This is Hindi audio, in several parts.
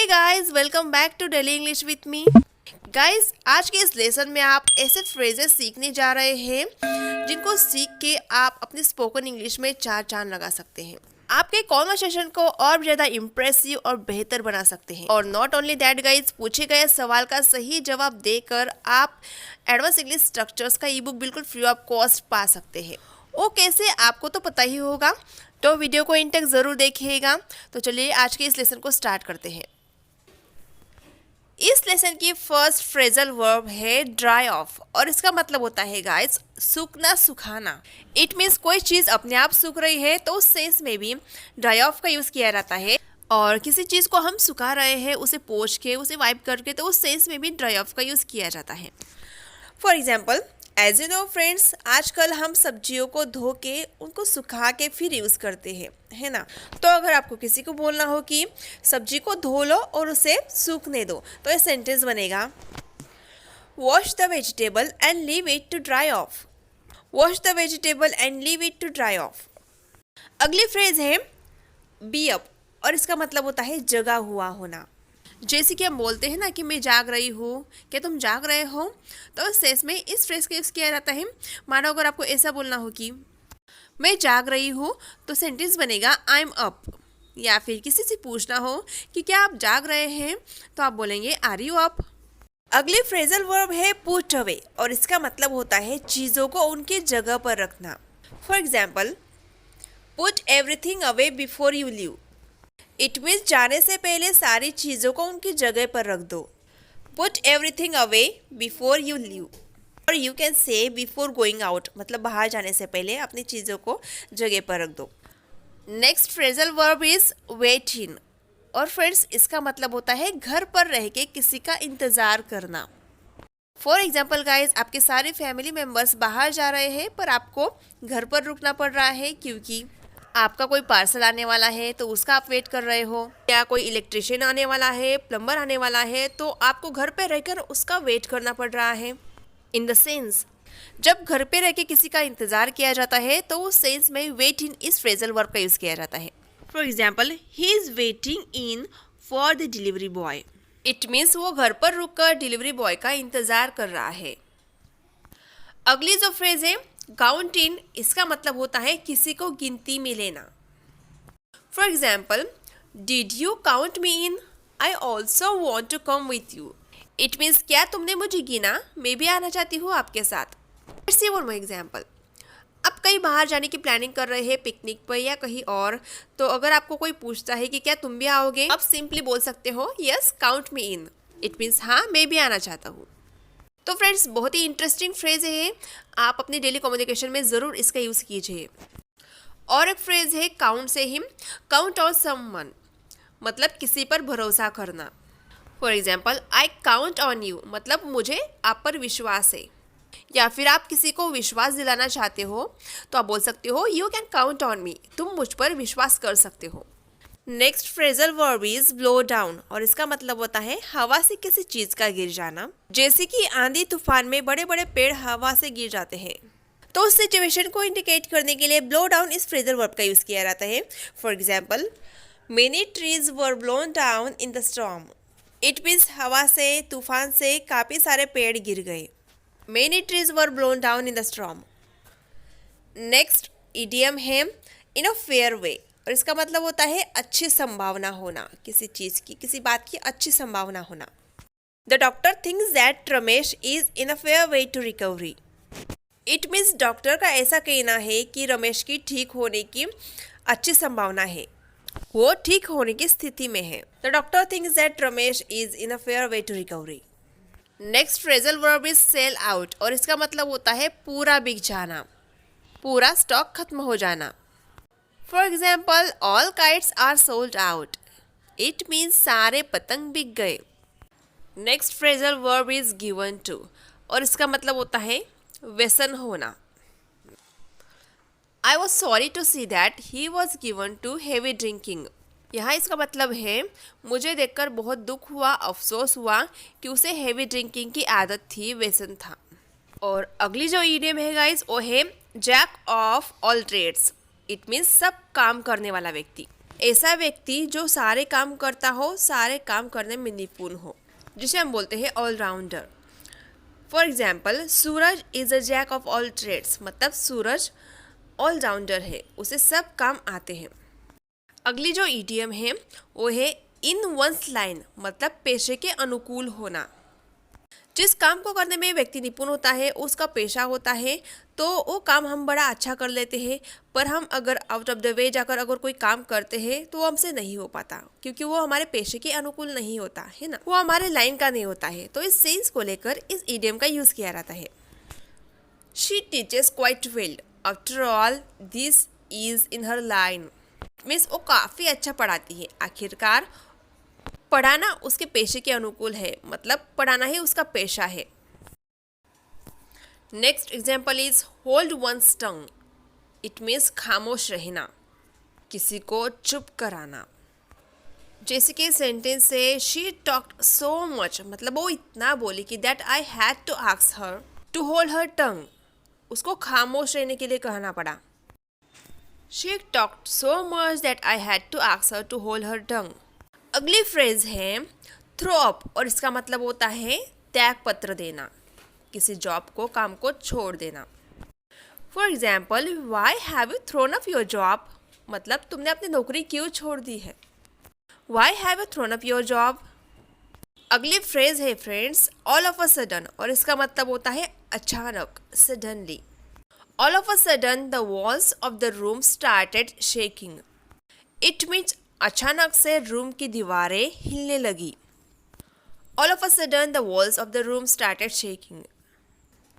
Hey guys, welcome back to daily English with me. Guys, आज के इस लेसन में आप ऐसे फ्रेजेस सीखने जा रहे हैं जिनको सीख के आप अपने स्पोकन इंग्लिश में चार चांद लगा सकते हैं। आपके कॉन्वर्सेशन को और भी ज़्यादा इम्प्रेसिव और बेहतर बना सकते हैं। और नॉट ओनली दैट गाइस, पूछे गए सवाल का सही जवाब देकर आप एडवांस इंग्लिश स्ट्रक्चर्स का ई बुक बिल्कुल फ्री ऑफ कॉस्ट पा सकते हैं। वो कैसे, आपको तो पता ही होगा, तो वीडियो को इन तक ज़रूर देखिएगा। तो चलिए आज के इस लेसन को स्टार्ट करते हैं। इस लेसन की फर्स्ट फ्रेजल वर्ब है ड्राई ऑफ और इसका मतलब होता है गाइस सूखना, सुखाना। इट मीन्स कोई चीज़ अपने आप सूख रही है तो उस सेंस में भी ड्राई ऑफ का यूज़ किया जाता है। और किसी चीज़ को हम सुखा रहे हैं, उसे पोंछ के, उसे वाइप करके, तो उस सेंस में भी ड्राई ऑफ का यूज़ किया जाता है। For example, as you know friends, आजकल हम सब्जियों को धो के उनको सुखा के फिर यूज़ करते हैं, है ना। तो अगर आपको किसी को बोलना हो कि सब्जी को धो लो और उसे सूखने दो, तो ये सेंटेंस बनेगा wash the vegetable and leave it to dry off. Wash the vegetable and leave it to dry off. अगली फ्रेज है बी अप और इसका मतलब होता है जगा हुआ होना। जैसे कि हम बोलते हैं ना कि मैं जाग रही हूँ, क्या तुम जाग रहे हो, तो इस सेंस में इस फ्रेज का यूज़ किया जाता है। मानो अगर आपको ऐसा बोलना हो कि मैं जाग रही हूँ, तो सेंटेंस बनेगा आई एम अप। या फिर किसी से पूछना हो कि क्या आप जाग रहे हैं, तो आप बोलेंगे आर यू अप। अगली फ्रेजल वर्ब है पुट अवे और इसका मतलब होता है चीज़ों को उनकी जगह पर रखना। For example, put everything away before you leave. It means जाने से पहले सारी चीज़ों को उनकी जगह पर रख दो। Put everything away before you leave और you can say before going out, मतलब बाहर जाने से पहले अपनी चीज़ों को जगह पर रख दो। Next phrasal verb is wait in और फ्रेंड्स इसका मतलब होता है घर पर रह के किसी का इंतज़ार करना। फॉर एग्जाम्पल गाइज, आपके सारे फैमिली मेम्बर्स बाहर जा रहे हैं पर आपको घर पर रुकना पड़ रहा है क्योंकि आपका कोई पार्सल आने वाला है तो उसका आप वेट कर रहे हो, या कोई इलेक्ट्रिशियन आने वाला है, प्लम्बर आने वाला है, तो आपको घर पे रहकर उसका वेट करना पड़ रहा है। इन द सेंस, जब घर पे रह के किसी का इंतज़ार किया जाता है तो उस सेंस में वेट इन इस फ्रेजल वर्ब का यूज़ किया जाता है। For example, he is waiting in for the delivery boy. It means वो घर पर रुक कर डिलीवरी बॉय का इंतज़ार कर रहा है। अगली जो फ्रेज है काउंट इन, इसका मतलब होता है किसी को गिनती में लेना। For example, did you count me in, I also want to come with you. It means क्या तुमने मुझे गिना, मैं भी आना चाहती हूँ आपके साथ। Let's see one more example. आप कहीं बाहर जाने की प्लानिंग कर रहे हैं, पिकनिक पर या कहीं और, तो अगर आपको कोई पूछता है कि क्या तुम भी आओगे, आप सिंपली बोल सकते हो yes count me in. It means हाँ, मैं भी आना चाहता हूँ। तो फ्रेंड्स, बहुत ही इंटरेस्टिंग फ्रेज है, आप अपनी डेली कम्युनिकेशन में ज़रूर इसका यूज़ कीजिए। और एक फ्रेज है काउंट से हिम, काउंट ऑन समवन, मतलब किसी पर भरोसा करना। For example, I count on you, मतलब मुझे आप पर विश्वास है। या फिर आप किसी को विश्वास दिलाना चाहते हो तो आप बोल सकते हो you can count on me, तुम मुझ पर विश्वास कर सकते हो। Next phrasal verb is blow down और इसका मतलब होता है हवा से किसी चीज का गिर जाना। जैसे कि आंधी तूफान में बड़े बड़े पेड़ हवा से गिर जाते हैं, तो उस सिचुएशन को इंडिकेट करने के लिए ब्लो डाउन इस फ्रेजल वर्ब का यूज किया जाता है। For example, many trees were blown down in the storm. It means हवा से, तूफान से काफी सारे पेड़ गिर गए। Many trees were blown down in the storm. Next idiom है इन अ फेयर वे और इसका मतलब होता है अच्छी संभावना होना, किसी चीज़ की, किसी बात की अच्छी संभावना होना। The doctor thinks that Ramesh is in a fair way to recovery. It means doctor का ऐसा कहना है कि रमेश की ठीक होने की अच्छी संभावना है, वो ठीक होने की स्थिति में है। The doctor thinks that Ramesh is in a fair way to recovery. Next phrasal verb is sell out और इसका मतलब होता है पूरा बिक जाना, पूरा स्टॉक खत्म हो जाना। For example, all kites are sold out. It means सारे पतंग बिक गए। Next phrasal verb is given to और इसका मतलब होता है व्यसन होना। I was sorry to see that he was given to heavy drinking. यहाँ इसका मतलब है मुझे देखकर बहुत दुख हुआ, अफसोस हुआ कि उसे हेवी ड्रिंकिंग की आदत थी, व्यसन था। और अगली जो ईडियम है गाइस, वो है jack of all trades. It means सब काम करने वाला व्यक्ति। ऐसा व्यक्ति जो सारे काम करता हो, सारे काम करने में निपुण हो, जिसे हम बोलते हैं all rounder. For example, Suraj is a jack of all trades, मतलब सूरज ऑलराउंडर है, उसे सब काम आते हैं। अगली जो ईडियम है वो है इन वंस लाइन, मतलब पेशे के अनुकूल होना। जिस काम को करने में व्यक्ति निपुण होता है, उसका पेशा होता है, तो वो काम हम बड़ा अच्छा कर लेते हैं। पर हम अगर आउट ऑफ द वे जाकर अगर कोई काम करते हैं तो वो हमसे नहीं हो पाता, क्योंकि वो हमारे पेशे के अनुकूल नहीं होता है ना, वो हमारे लाइन का नहीं होता है। तो इस सेंस को लेकर इस इडियम का यूज़ किया जाता है। She teaches quite well, after all this is in her line. Means वो काफ़ी अच्छा पढ़ाती है, आखिरकार पढ़ाना उसके पेशे के अनुकूल है, मतलब पढ़ाना ही उसका पेशा है। Next example is hold one's tongue, it means खामोश रहना, किसी को चुप कराना। जैसे कि सेंटेंस है शी टॉक्ड सो मच, मतलब वो इतना बोली कि that I had to ask her to hold her tongue, उसको खामोश रहने के लिए कहना पड़ा। She talked so much that I had to ask her to hold her tongue. अगली फ्रेज है थ्रो अप, और इसका मतलब होता है त्याग पत्र देना, किसी जॉब को, काम को छोड़ देना। For example, why have you throne up your job, मतलब तुमने अपनी नौकरी क्यों छोड़ दी है। Why have you throne up your job. अगली फ्रेज है friends all of a sudden, और इसका मतलब होता है अचानक, suddenly. All of a sudden the walls of the room started shaking, it means अचानक से रूम की दीवारें हिलने लगी। All of a sudden the walls of the room started shaking.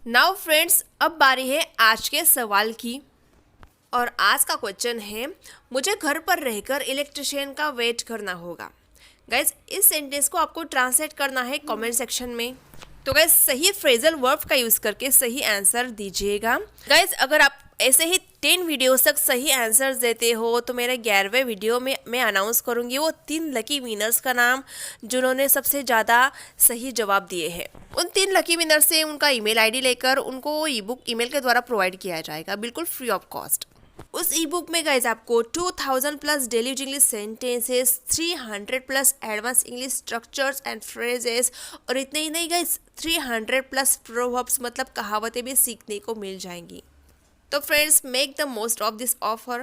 Now friends, अब बारी है आज के सवाल की, और आज का क्वेश्चन है मुझे घर पर रहकर इलेक्ट्रिशियन का वेट करना होगा। गाइज, इस सेंटेंस को आपको ट्रांसलेट करना है कमेंट सेक्शन में। तो गाइज, सही फ्रेजल वर्ब का यूज़ करके सही आंसर दीजिएगा। गाइज, अगर आप ऐसे ही 10 वीडियोस तक सही आंसर्स देते हो तो मेरे 11वें वीडियो में मैं अनाउंस करूंगी वो 3 लकी विनर्स का नाम, जिन्होंने सबसे ज़्यादा सही जवाब दिए हैं। उन 3 लकी विनर्स से उनका ईमेल आईडी लेकर उनको ई बुक ईमेल के द्वारा प्रोवाइड किया जाएगा, बिल्कुल फ्री ऑफ कॉस्ट। उस ई बुक में गाइज आपको 2000 plus daily English sentences, 300 plus advance English structures and phrases, और इतने ही नहीं गाइज 300 प्लस प्रोवर्ब्स, मतलब कहावतें भी सीखने को मिल जाएंगी। तो friends, make the most of this offer.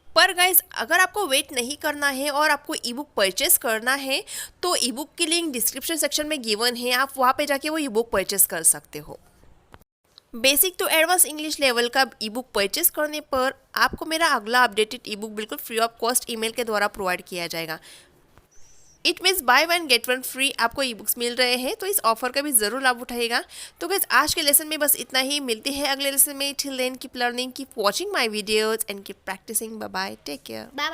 पर गाइज, अगर आपको वेट नहीं करना है और आपको ई बुक परचेस करना है तो ई बुक की लिंक डिस्क्रिप्शन सेक्शन में गिवन है, आप वहाँ पे जाके वो ई बुक परचेस कर सकते हो। Basic to advance English level का ई बुक परचेस करने पर आपको मेरा अगला अपडेटेड ई बुक बिल्कुल फ्री ऑफ कॉस्ट ईमेल के द्वारा प्रोवाइड किया जाएगा। It means buy 1 get 1 free आपको ई बुक्स मिल रहे हैं, तो इस ऑफर का भी ज़रूर लाभ उठाएगा। तो गाइस, आज के लेसन में बस इतना ही, मिलती है अगले लेसन में। Till then keep learning, keep watching my videos and keep practising. Bye bye, take care.